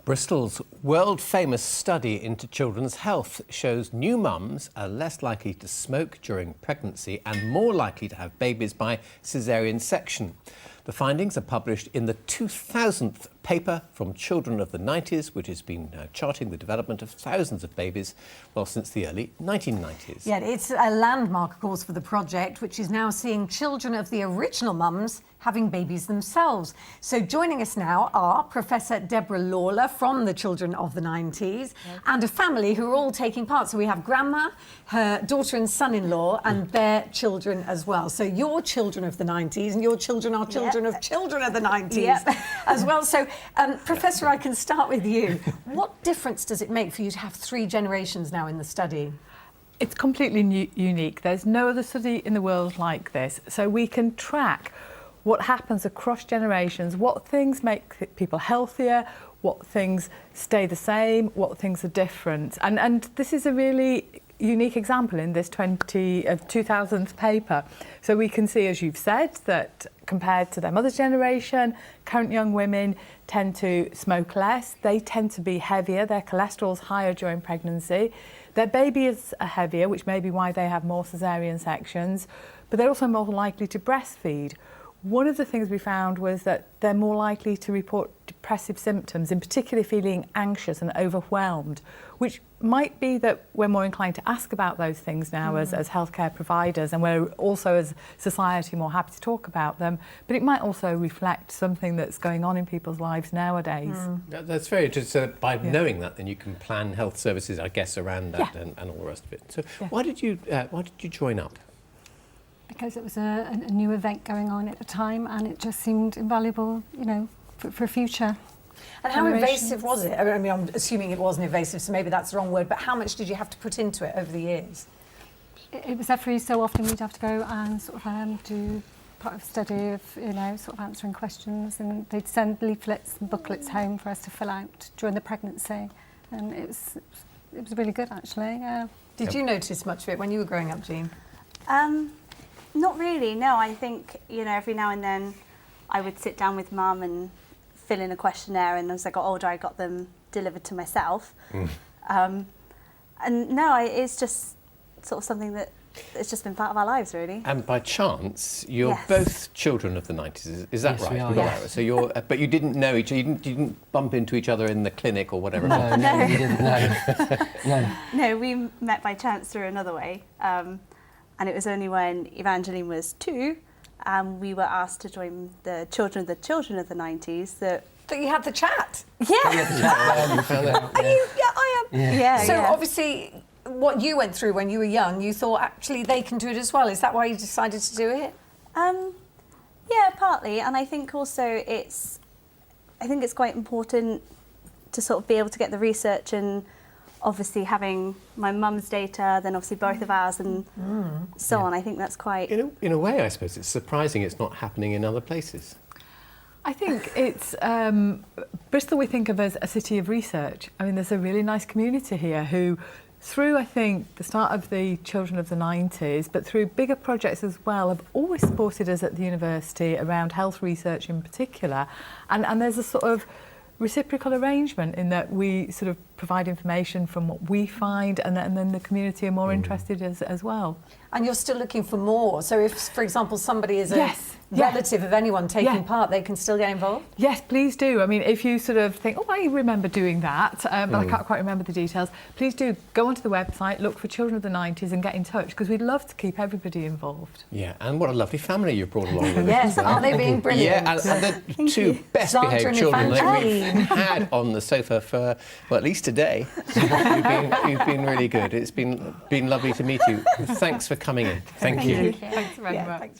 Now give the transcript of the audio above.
Bristol's world-famous study into children's health shows new mums are less likely to smoke during pregnancy and more likely to have babies by caesarean section. The findings are published in the 2000th paper from children of the 90s, which has been charting the development of thousands of babies, well, since the early 1990s. Yeah, it's a landmark, of course, for the project, which is now seeing children of the original mums having babies themselves. So joining us now are Professor Deborah Lawler from the Children of the 90s and a family who are all taking part. So we have Grandma, her daughter and son-in-law and their children as well. So your children of the 90s and your children are children of children of the 90s as well. So Professor, I can start with you. What difference does it make for you to have 3 generations now in the study? It's completely unique. There's no other study in the world like this. So we can track what happens across generations, what things make people healthier, what things stay the same, what things are different. And this is a really unique example in this 2000th paper. So we can see, as you've said, that compared to their mother's generation, current young women tend to smoke less, they tend to be heavier, their cholesterol's higher during pregnancy, their babies are heavier, which may be why they have more caesarean sections, but they're also more likely to breastfeed. One of the things we found was that they're more likely to report depressive symptoms, in particular feeling anxious and overwhelmed, which might be that we're more inclined to ask about those things now as healthcare providers, and we're also as society more happy to talk about them, but it might also reflect something that's going on in people's lives nowadays. That's very interesting. So by knowing that, then you can plan health services, I guess, around that and all the rest of it. So why did you join up? Because it was a new event going on at the time, and it just seemed invaluable, you know, for future. And how invasive was it? I mean, I'm assuming it wasn't invasive, so maybe that's the wrong word, but how much did you have to put into it over the years? It was every so often we'd have to go and sort of do part of study of, you know, sort of answering questions, and they'd send leaflets and booklets home for us to fill out during the pregnancy, and it was really good, actually. Did you notice much of it when you were growing up, Jean? Not really, no. I think, you know, every now and then I would sit down with Mum and fill in a questionnaire, and as I got older I got them delivered to myself. And no, it's just sort of something that it's just been part of our lives, really. And by chance, you're both children of the 90s, is that right? We are, yes. So you're, but you didn't know each other, you didn't bump into each other in the clinic or whatever? No, we didn't, no. No, we met by chance through another way. And it was only when Evangeline was 2 and we were asked to join the children of the 90s that you had the chat. Yeah. I am. Yeah. So obviously, what you went through when you were young, you thought actually they can do it as well. Is that why you decided to do it? Yeah, partly. And I think also it's quite important to sort of be able to get the research, and obviously having my mum's data, then obviously both of ours, and so on. I think that's quite... In a way, I suppose, it's surprising it's not happening in other places. I think it's... Bristol we think of as a city of research. I mean, there's a really nice community here who, through, I think, the start of the Children of the 90s, but through bigger projects as well, have always supported us at the university around health research in particular. And there's a sort of reciprocal arrangement in that we sort of provide information from what we find, and then the community are more interested as well. And you're still looking for more. So if, for example, somebody is a relative of anyone taking part, they can still get involved? Yes, please do. I mean, if you sort of think, oh, I remember doing that, but I can't quite remember the details, please do go onto the website, look for Children of the 90s and get in touch, because we'd love to keep everybody involved. Yeah, and what a lovely family you've brought along with Yes, aren't they being brilliant? Yeah, and the 2 best behaved children that we've had on the sofa for, well, at least today. You've been really good. It's been lovely to meet you. Thanks for coming in. Thank you. Thanks very much.